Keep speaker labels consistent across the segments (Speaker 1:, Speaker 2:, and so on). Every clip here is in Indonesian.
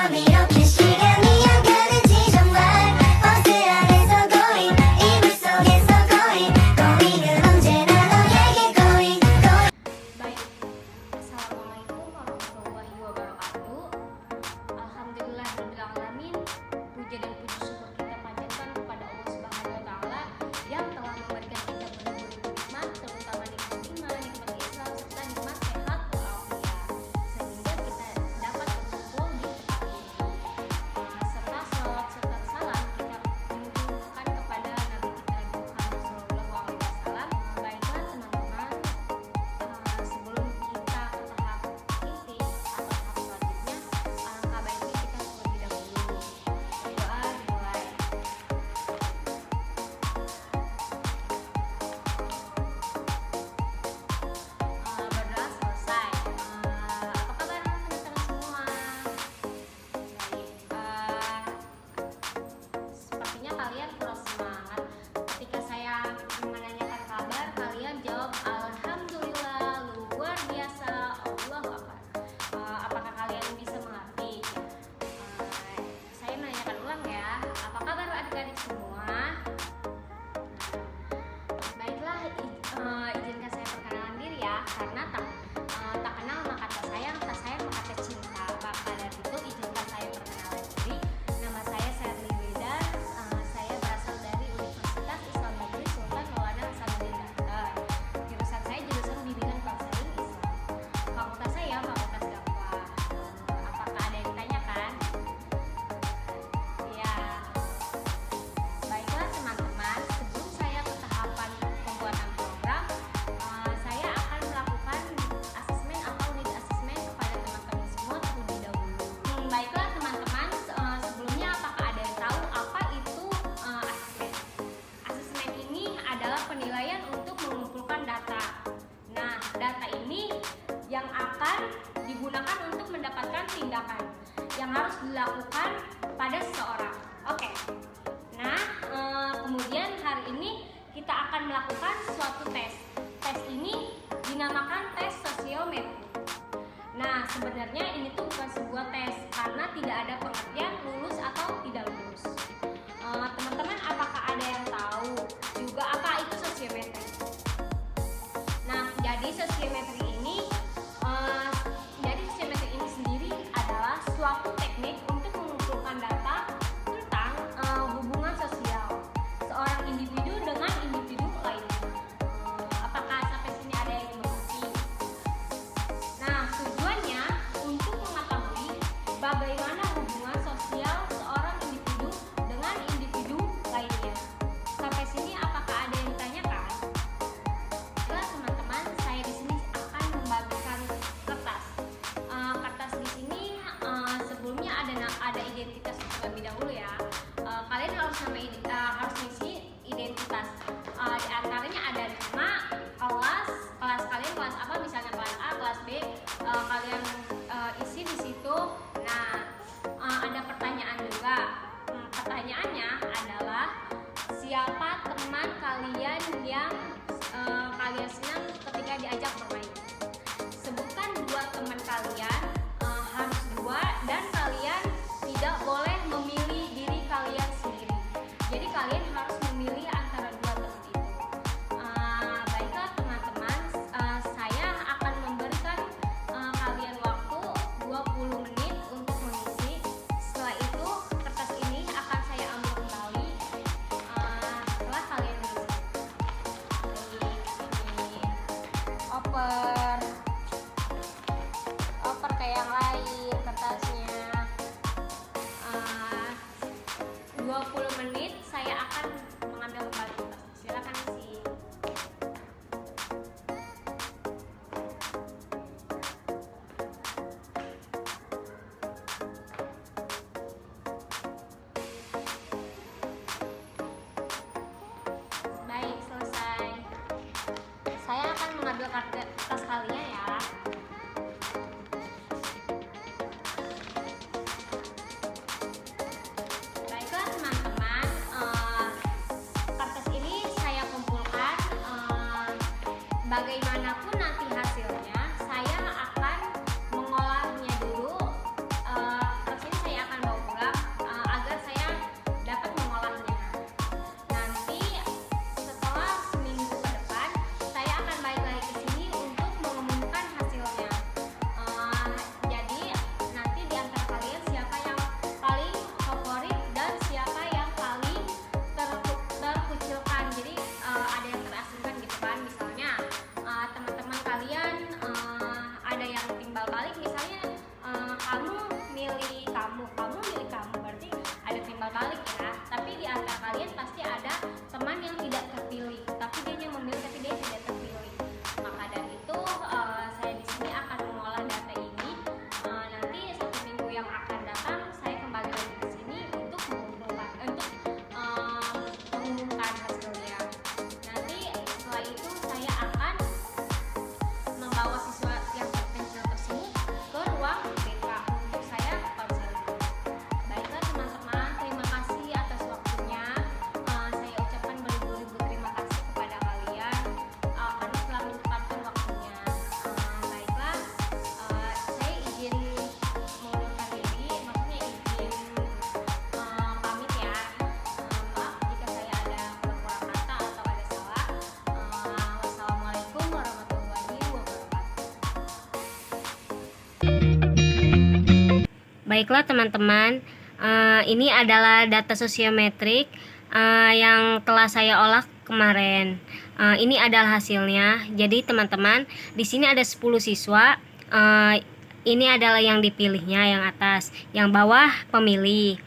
Speaker 1: 밤이렇게 시간이 안 가는지 정말 버스 안에서 going 이불 속에서 going going 은 언제나 너에게 going going.
Speaker 2: Baik, Assalamualaikum warahmatullahi wabarakatuh. Alhamdulillahirrahmanirrahim. Puja dan puji syukur kita panjatkan kepada Allah Subhanahu wa Ta'ala yang telah memberikan kita berbagai nikmat, terutama nikmat iman, nikmat Islam, serta nikmat sehat walafiat, sehingga kita dapat berkumpul di tempat ini. Serta salawat serta salam kita menunjukkan kepada Nabi kita Muhammad SAW. Baiklah teman-teman, sebelum kita ke tahap inti atau tahap selanjutnya, alangkah baiknya kita terlebih dahulu berdoa dimulai. Berdoa selesai. Apa kabar teman-teman semua? Sepertinya kalian kurang semangat. Ketika saya menanyakan kabar, kalian jawab alhamdulillah, luar biasa, Allahu Akbar. Apakah kalian bisa mengerti? Saya menanyakan ulang ya. Apa kabar adik-adik semua? Baiklah, izinkan saya perkenalan diri ya, karena tak kenal maka tak sayang, tak sayang maka tak cinta. Maka dari itu izinkan saya perkenalan diri. Nama saya Sherly Weda. Saya berasal dari Universitas Islam Negeri Sultan Maulana Hasanuddin Banten. Jurusan saya jurusan bimbingan konseling Islam. Fakultas saya Fakultas Dakwah. Apakah ada yang ditanyakan? Ya. Baiklah teman-teman, sebelum saya ke tahapan pembuatan program, saya akan melakukan asesmen atau need assessment kepada teman-teman semua terlebih dahulu. Baiklah teman-teman, sebelumnya apakah ada yang tahu apa itu asesmen? Asesmen ini adalah penilaian untuk mengumpulkan data. Nah, data ini yang akan digunakan untuk mendapatkan tindakan yang harus dilakukan pada seseorang. Oke. Nah, kemudian hari ini kita akan melakukan suatu tes. Tes ini dinamakan tes sosiometri. Nah, sebenarnya ini tuh bukan sebuah tes karena tidak ada pengertian lulus atau tidak lulus. Teman-teman, apakah ada yang tahu juga apa itu sosiometri? Nah, jadi sosiometri ini sendiri adalah suatu teknik untuk mengumpulkan data tentang hubungan sosial seorang individu dengan individu lainnya. Apakah sampai sini ada yang mengerti? Nah, tujuannya untuk mengetahui bagaimana hubungan sosial seorang individu dengan individu lainnya. Sampai sini apakah ada yang ditanyakan? Baiklah teman-teman, saya di sini akan membagikan kertas. Kertas di sini sebelumnya ada identitas terlebih dahulu ya. Kalian harus mengisi identitas. Di antaranya ada nama, kelas kalian kelas apa, misalnya kelas A, kelas B, kalian isi di situ. Nah, ada pertanyaan juga. Pertanyaannya adalah siapa teman kalian yang kalian senang ketika diajak bermain? Sebutkan 2 teman kalian, harus 2, dan kalian tidak boleh memilih diri kalian sendiri. Jadi kalian harus memilih antara 2 teman
Speaker 3: Baiklah teman-teman, ini adalah data sosiometrik yang telah saya olah kemarin. Ini adalah hasilnya. Jadi teman-teman, di sini ada 10 siswa. Ini adalah yang dipilihnya yang atas, yang bawah pemilih.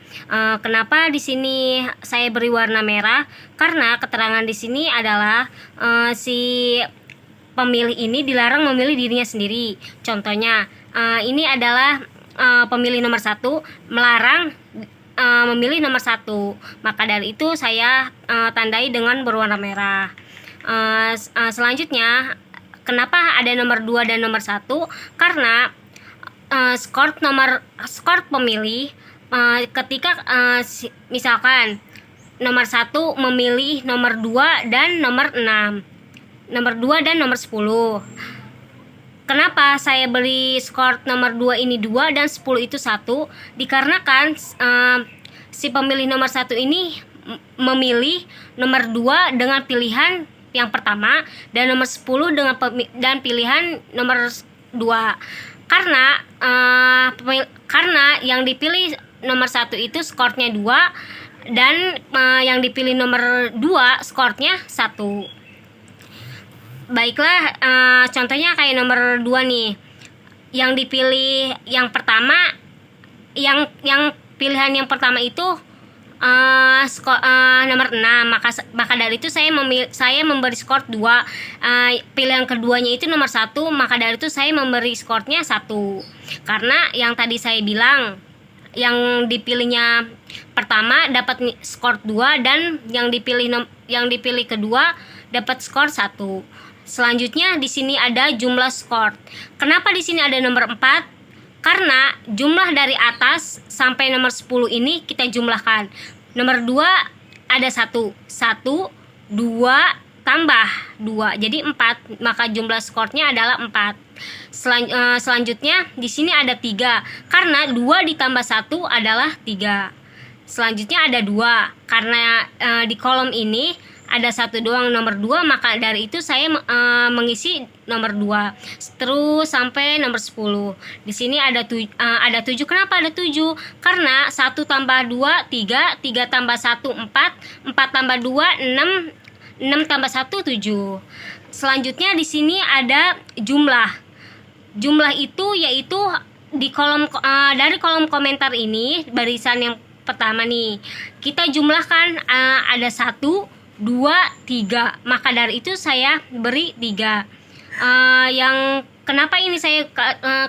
Speaker 3: Kenapa di sini saya beri warna merah? Karena keterangan di sini adalah si pemilih ini dilarang memilih dirinya sendiri. Contohnya, ini adalah pemilih nomor 1 melarang memilih nomor 1. Maka dari itu saya tandai dengan berwarna merah. Selanjutnya, kenapa ada nomor 2 dan nomor 1? Karena skor pemilih ketika misalkan nomor 1 memilih nomor 2 dan nomor 6, nomor 2 dan nomor 10. Kenapa saya beri skor nomor 2 ini 2 dan 10 itu 1? Dikarenakan si pemilih nomor 1 ini memilih nomor 2 dengan pilihan yang pertama dan nomor 10 dan pilihan nomor 2. Karena yang dipilih nomor 1 itu skornya 2 dan yang dipilih nomor 2 skornya 1. Baiklah, contohnya kayak nomor 2 nih. Yang dipilih yang pertama, yang pilihan yang pertama itu nomor 6. Maka dari itu saya memberi skor 2. Pilihan keduanya itu nomor 1, maka dari itu saya memberi skornya 1. Karena yang tadi saya bilang, yang dipilihnya pertama dapat skor 2 dan yang dipilih kedua dapat skor 1. Selanjutnya di sini ada jumlah skor. Kenapa di sini ada nomor 4? Karena jumlah dari atas sampai nomor 10 ini kita jumlahkan. Nomor 2 ada 1, 2 tambah 2 jadi 4, maka jumlah skornya adalah 4. Selanjutnya di sini ada 3 karena 2 ditambah 1 adalah 3. Selanjutnya ada 2 karena di kolom ini ada 1 doang nomor 2, maka dari itu saya mengisi nomor 2 terus sampai nomor 10. Di sini ada 7. Kenapa ada 7? Karena 1 tambah 2 3, 3 tambah 1 4, 4 tambah 2 6, 6 tambah 1 7. Selanjutnya di sini ada jumlah. Jumlah itu yaitu di kolom dari kolom komentar ini, barisan yang pertama nih. Kita jumlahkan ada 1 2 3, maka dari itu saya beri 3. Yang kenapa ini saya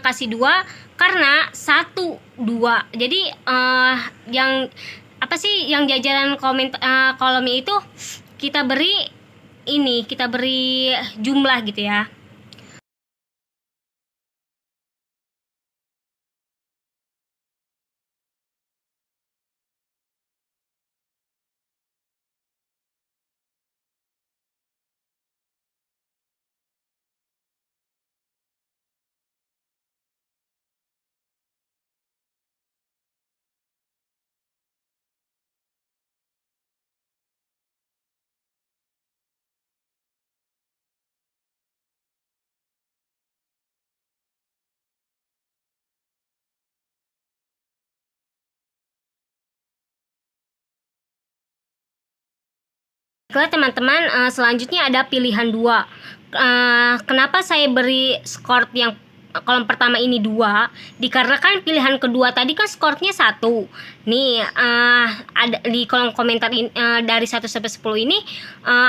Speaker 3: kasih 2? Karena 1 2. Jadi yang apa sih yang jajaran kolomnya itu kita beri jumlah gitu ya. Baiklah teman-teman, selanjutnya ada pilihan 2. Kenapa saya beri skor yang kolom pertama ini 2? Dikarenakan pilihan kedua tadi kan skornya 1. Nih, ada di kolom komentar dari 1 sampai 10 ini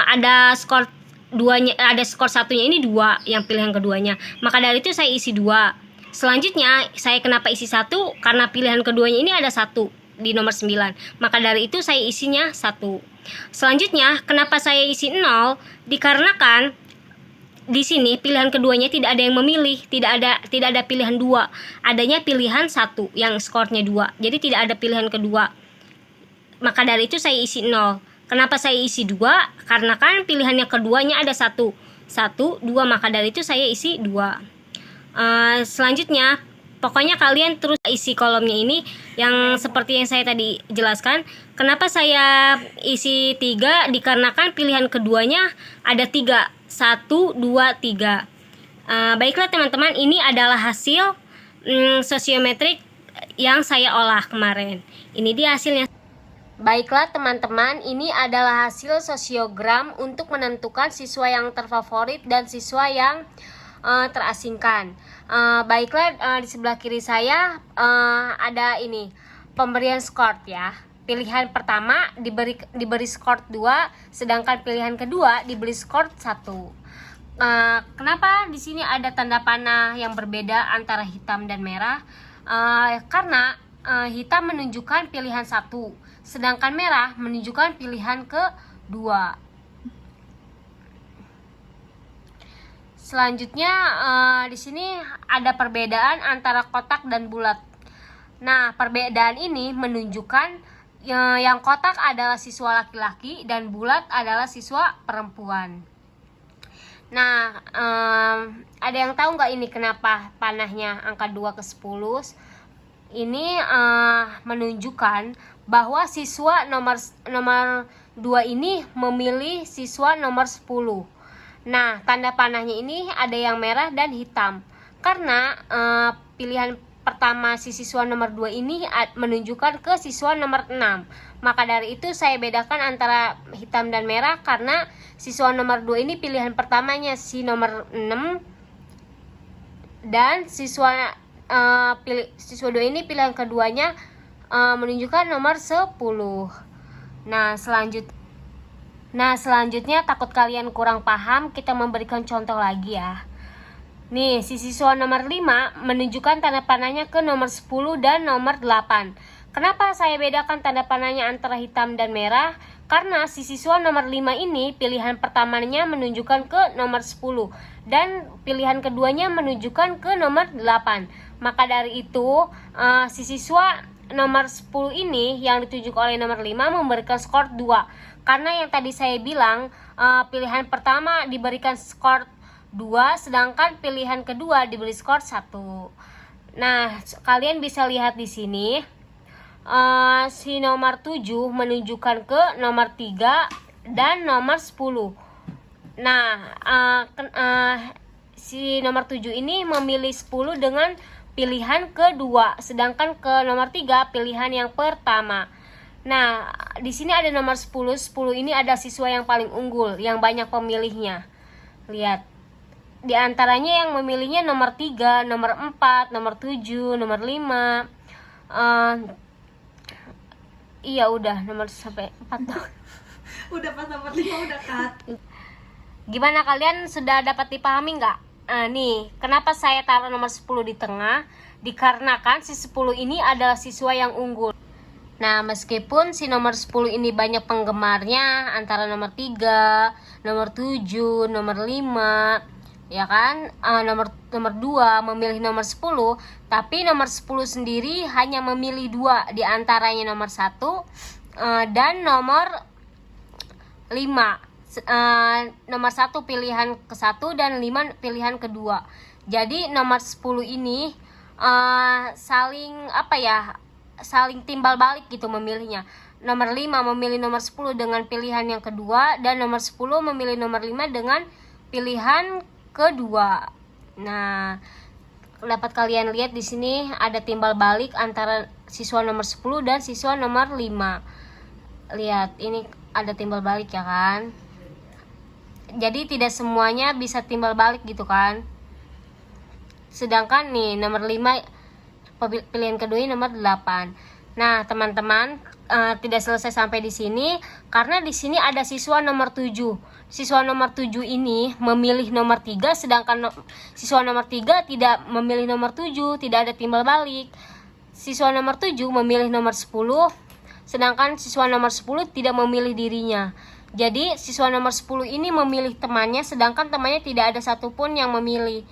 Speaker 3: ada skor 2-nya, ada skor 1-nya ini 2 yang pilihan keduanya. Maka dari itu saya isi 2. Selanjutnya, saya kenapa isi 1? Karena pilihan keduanya ini ada 1 di nomor 9. Maka dari itu saya isinya 1. Selanjutnya, kenapa saya isi 0? Dikarenakan di sini pilihan keduanya tidak ada yang memilih, tidak ada pilihan 2. Adanya pilihan 1 yang skornya 2. Jadi tidak ada pilihan kedua. Maka dari itu saya isi 0. Kenapa saya isi 2? Karena kan pilihan yang keduanya ada 1, 2, maka dari itu saya isi 2. Selanjutnya, pokoknya kalian terus isi kolomnya ini yang seperti yang saya tadi jelaskan. Kenapa saya isi 3? Dikarenakan pilihan keduanya ada 3, 1, 2, 3. Baiklah teman-teman, ini adalah hasil sosiometrik yang saya olah kemarin. Ini dia hasilnya. Baiklah teman-teman, ini adalah hasil sosiogram untuk menentukan siswa yang terfavorit dan siswa yang terasingkan. Baiklah, di sebelah kiri saya ada ini pemberian skor ya. Pilihan pertama diberi skor 2, sedangkan pilihan kedua diberi skor 1. Kenapa di sini ada tanda panah yang berbeda antara hitam dan merah? Karena hitam menunjukkan pilihan 1, sedangkan merah menunjukkan pilihan kedua. Selanjutnya di sini ada perbedaan antara kotak dan bulat. Nah, perbedaan ini menunjukkan yang kotak adalah siswa laki-laki dan bulat adalah siswa perempuan. Nah, ada yang tahu nggak ini kenapa panahnya angka 2 ke 10? Ini menunjukkan bahwa siswa nomor 2 ini memilih siswa nomor 10. Nah, tanda panahnya ini ada yang merah dan hitam. Karena pilihan pertama si siswa nomor 2 ini menunjukkan ke siswa nomor 6. Maka dari itu saya bedakan antara hitam dan merah karena siswa nomor 2 ini pilihan pertamanya si nomor 6 dan siswa 2 ini pilihan keduanya menunjukkan nomor 10. Nah, selanjutnya takut kalian kurang paham, kita memberikan contoh lagi ya. Nih, si siswa nomor 5 menunjukkan tanda panahnya ke nomor 10 dan nomor 8. Kenapa saya bedakan tanda panahnya antara hitam dan merah? Karena si siswa nomor 5 ini pilihan pertamanya menunjukkan ke nomor 10 dan pilihan keduanya menunjukkan ke nomor 8. Maka dari itu, si siswa nomor 10 ini yang ditunjuk oleh nomor 5 memberikan skor 2. Karena yang tadi saya bilang pilihan pertama diberikan skor 2, sedangkan pilihan kedua diberi skor 1. Nah, kalian bisa lihat di sini si nomor 7 menunjukkan ke nomor 3 dan nomor 10. Nah, si nomor 7 ini memilih 10 dengan pilihan kedua, sedangkan ke nomor 3 pilihan yang pertama. Nah, di sini ada nomor 10. 10 ini ada siswa yang paling unggul, yang banyak pemilihnya. Lihat. Di antaranya yang memilihnya nomor 3, nomor 4, nomor 7, nomor 5. Iya udah, nomor sampai 4 dong.
Speaker 4: Udah pas nomor 5 udah cut.
Speaker 3: Gimana kalian sudah dapat dipahami nggak? Nih, kenapa saya taruh nomor 10 di tengah? Dikarenakan si 10 ini adalah siswa yang unggul. Nah, meskipun si nomor 10 ini banyak penggemarnya antara nomor 3, nomor 7, nomor 5, ya kan? Nomor 2 memilih nomor 10, tapi nomor 10 sendiri hanya memilih 2, di antaranya nomor 1 dan nomor 5. Nomor 1 pilihan ke-1 dan 5 pilihan kedua. Jadi nomor 10 ini saling timbal balik gitu memilihnya. Nomor 5 memilih nomor 10 dengan pilihan yang kedua dan nomor 10 memilih nomor 5 dengan pilihan kedua. Nah, dapat kalian lihat di sini ada timbal balik antara siswa nomor 10 dan siswa nomor 5. Lihat, ini ada timbal balik ya kan? Jadi tidak semuanya bisa timbal balik gitu kan? Sedangkan nih nomor 5 pilihan kedua nomor 8. Nah, teman-teman, tidak selesai sampai di sini karena di sini ada siswa nomor 7. Siswa nomor 7 ini memilih nomor 3 sedangkan siswa nomor 3 tidak memilih nomor 7, tidak ada timbal balik. Siswa nomor 7 memilih nomor 10 sedangkan siswa nomor 10 tidak memilih dirinya. Jadi, siswa nomor 10 ini memilih temannya sedangkan temannya tidak ada satupun yang memilih.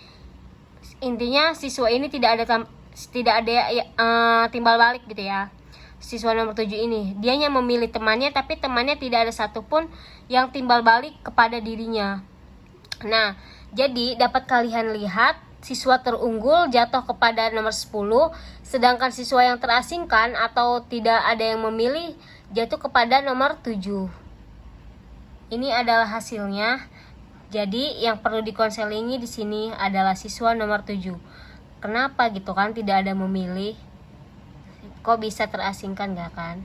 Speaker 3: Intinya siswa ini tidak ada timbal balik gitu ya. Siswa nomor 7 ini dianya memilih temannya tapi temannya tidak ada satupun yang timbal balik kepada dirinya. Nah, jadi dapat kalian lihat siswa terunggul jatuh kepada nomor 10, sedangkan siswa yang terasingkan atau tidak ada yang memilih jatuh kepada nomor 7. Ini adalah hasilnya. Jadi yang perlu dikonselingi di sini adalah siswa nomor 7. Kenapa gitu kan tidak ada memilih? Kok bisa terasingkan, gak kan?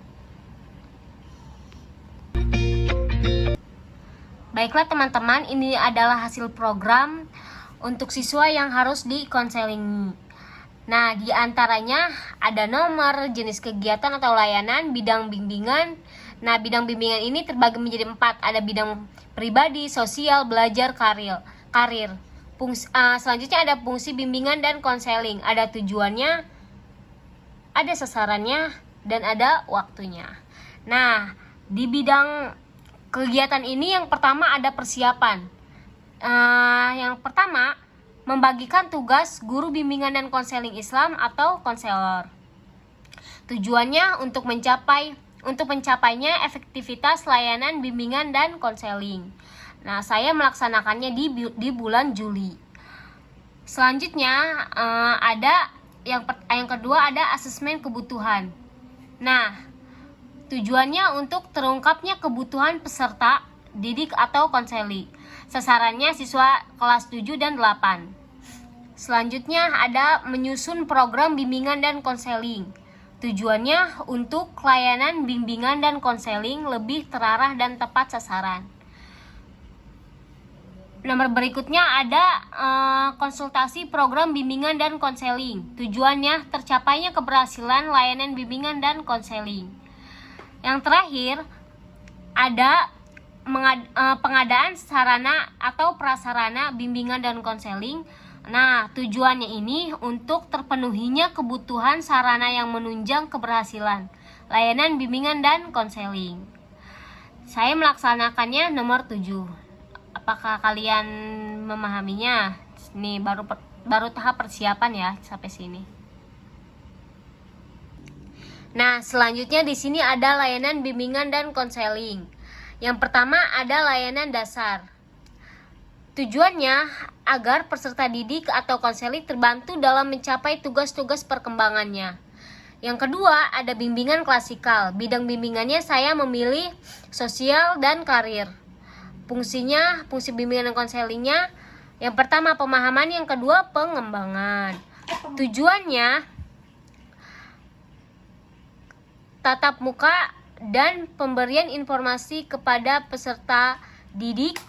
Speaker 3: Baiklah teman-teman, ini adalah hasil program untuk siswa yang harus dikonseling. Nah, di antaranya ada nomor, jenis kegiatan atau layanan, bidang bimbingan. Nah, bidang bimbingan ini terbagi menjadi 4. Ada bidang pribadi, sosial, belajar, karir. Selanjutnya ada fungsi bimbingan dan konseling. Ada tujuannya, ada sasarannya, dan ada waktunya. Nah, di bidang kegiatan ini yang pertama ada persiapan. Yang pertama, membagikan tugas guru bimbingan dan konseling Islam atau konselor. Tujuannya untuk mencapainya efektivitas layanan bimbingan dan konseling. Nah, saya melaksanakannya di bulan Juli. Selanjutnya ada yang kedua ada asesmen kebutuhan. Nah, tujuannya untuk terungkapnya kebutuhan peserta didik atau konseling. Sasarannya siswa kelas 7 dan 8. Selanjutnya ada menyusun program bimbingan dan konseling. Tujuannya untuk layanan bimbingan dan konseling lebih terarah dan tepat sasaran. Nomor berikutnya ada konsultasi program bimbingan dan konseling. Tujuannya tercapainya keberhasilan layanan bimbingan dan konseling. Yang terakhir ada pengadaan sarana atau prasarana bimbingan dan konseling. Nah, tujuannya ini untuk terpenuhinya kebutuhan sarana yang menunjang keberhasilan layanan bimbingan dan konseling. Saya melaksanakannya nomor 7. Apakah kalian memahaminya? Ini baru tahap persiapan ya sampai sini. Nah, selanjutnya di sini ada layanan bimbingan dan konseling. Yang pertama ada layanan dasar. Tujuannya agar peserta didik atau konseling terbantu dalam mencapai tugas-tugas perkembangannya. Yang kedua ada bimbingan klasikal. Bidang bimbingannya saya memilih sosial dan karir. Fungsi bimbingan dan konselingnya yang pertama pemahaman, yang kedua pengembangan. Tujuannya tatap muka dan pemberian informasi kepada peserta didik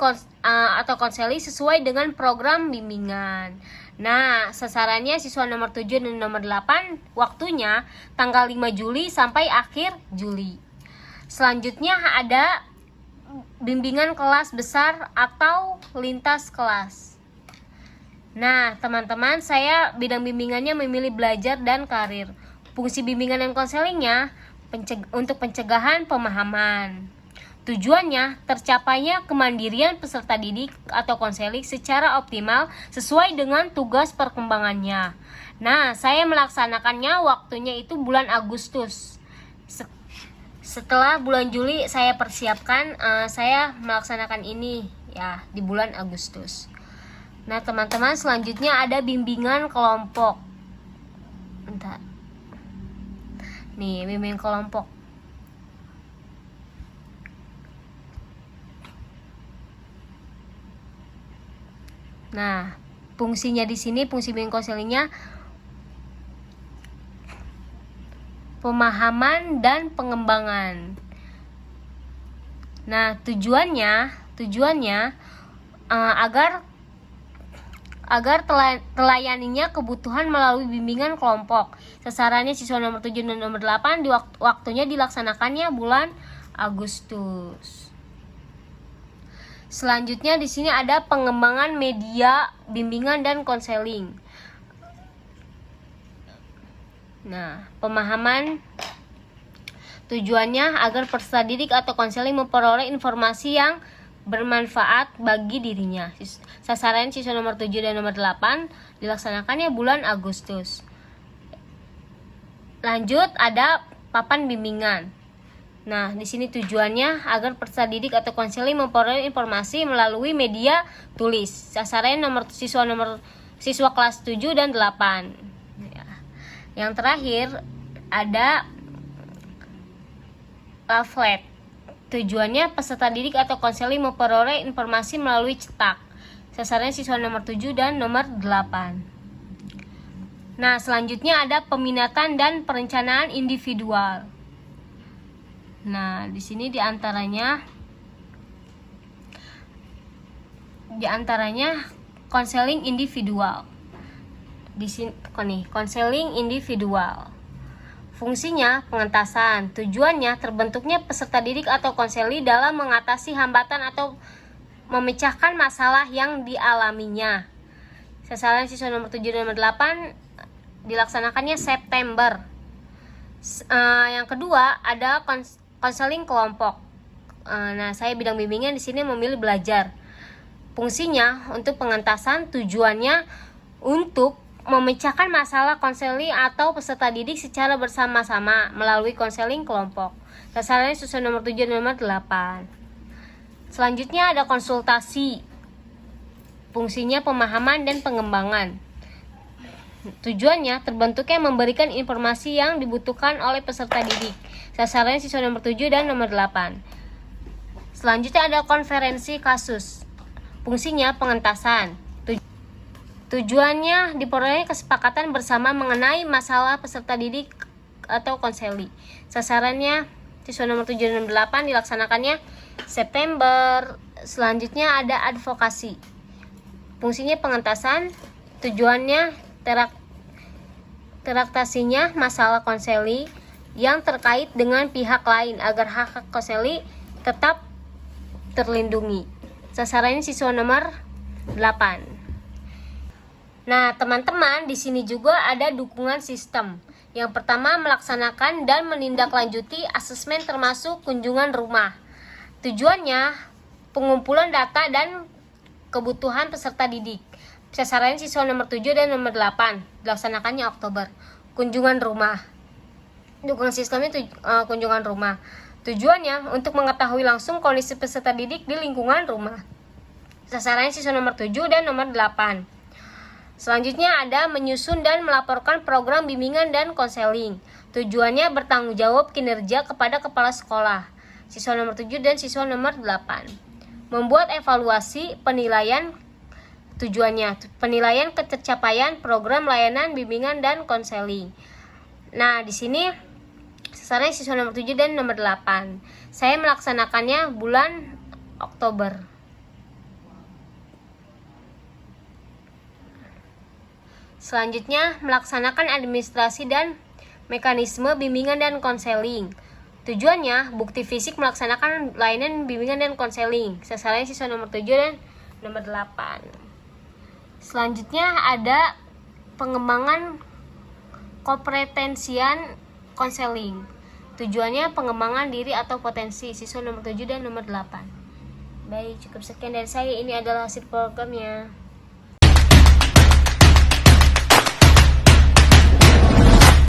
Speaker 3: atau konseling sesuai dengan program bimbingan. Nah, sasarannya siswa nomor 7 dan nomor 8, waktunya tanggal 5 Juli sampai akhir Juli. Selanjutnya ada bimbingan kelas besar atau lintas kelas. Nah, teman-teman, saya bidang bimbingannya memilih belajar dan karir. Fungsi bimbingan dan konselingnya untuk pencegahan pemahaman. Tujuannya tercapainya kemandirian peserta didik atau konseling secara optimal sesuai dengan tugas perkembangannya. Nah, saya melaksanakannya waktunya itu bulan Agustus. Setelah bulan Juli saya persiapkan, saya melaksanakan ini ya di bulan Agustus. Nah, teman-teman, selanjutnya ada bimbingan kelompok. Bentar. Nih, bimbingan kelompok. Nah, fungsinya di sini, fungsi bimbingan konselingnya pemahaman dan pengembangan. Nah, tujuannya agar telayaninya kebutuhan melalui bimbingan kelompok. Sasarannya siswa nomor 7 dan nomor 8, waktunya dilaksanakannya bulan Agustus. Selanjutnya di sini ada pengembangan media bimbingan dan konseling. Nah, pemahaman tujuannya agar peserta didik atau konseling memperoleh informasi yang bermanfaat bagi dirinya. Sasaran siswa nomor 7 dan nomor 8 dilaksanakannya bulan Agustus. Lanjut ada papan bimbingan. Nah, di sini tujuannya agar peserta didik atau konseling memperoleh informasi melalui media tulis. Sasaran siswa kelas 7 dan 8. Ya. Yang terakhir ada pamflet. Tujuannya peserta didik atau konseling memperoleh informasi melalui cetak. Sasarannya siswa nomor 7 dan nomor 8. Nah, selanjutnya ada peminatan dan perencanaan individual. Nah, di sini diantaranya konseling individual. Di sini nih, konseling individual. Fungsinya pengentasan. Tujuannya terbentuknya peserta didik atau konseli dalam mengatasi hambatan atau memecahkan masalah yang dialaminya. Sasaran siswa nomor 7 dan nomor 8 dilaksanakannya September. Yang kedua ada konseling kelompok. Nah, saya bidang bimbingan di sini memilih belajar. Fungsinya untuk pengentasan, tujuannya untuk memecahkan masalah konseli atau peserta didik secara bersama-sama melalui konseling kelompok. Sasarannya siswa nomor 7 dan nomor 8. Selanjutnya ada konsultasi. Fungsinya pemahaman dan pengembangan. Tujuannya terbentuknya memberikan informasi yang dibutuhkan oleh peserta didik. Sasarannya siswa nomor 7 dan nomor 8. Selanjutnya ada konferensi kasus. Fungsinya pengentasan. Tujuannya diperoleh kesepakatan bersama mengenai masalah peserta didik atau konseli. Sasarannya siswa nomor 7 dan nomor 8 dilaksanakannya September. Selanjutnya ada advokasi. Fungsinya pengentasan. Tujuannya teraktasinya masalah konseli yang terkait dengan pihak lain agar hak konseli tetap terlindungi. Sasarannya siswa nomor 8. Nah, teman-teman, di sini juga ada dukungan sistem. Yang pertama, melaksanakan dan menindaklanjuti asesmen termasuk kunjungan rumah. Tujuannya pengumpulan data dan kebutuhan peserta didik. Sasarannya siswa nomor 7 dan nomor 8. Dilaksanakannya Oktober. Kunjungan rumah. Dukungan sistemnya kunjungan rumah. Tujuannya untuk mengetahui langsung kondisi peserta didik di lingkungan rumah. Sasarannya siswa nomor 7 dan nomor 8. Selanjutnya ada menyusun dan melaporkan program bimbingan dan konseling. Tujuannya bertanggung jawab kinerja kepada kepala sekolah. Siswa nomor 7 dan siswa nomor 8. Membuat evaluasi penilaian. Tujuannya penilaian ketercapaian program layanan bimbingan dan konseling. Nah, di sini sasarannya siswa nomor 7 dan nomor 8. Saya melaksanakannya bulan Oktober. Selanjutnya, melaksanakan administrasi dan mekanisme bimbingan dan konseling. Tujuannya, bukti fisik melaksanakan layanan bimbingan dan konseling. Sasarannya siswa nomor 7 dan nomor 8. Selanjutnya ada pengembangan kompetensian konseling. Tujuannya pengembangan diri atau potensi. Siswa nomor 7 dan nomor 8. Baik, cukup sekian dari saya. Ini adalah hasil programnya.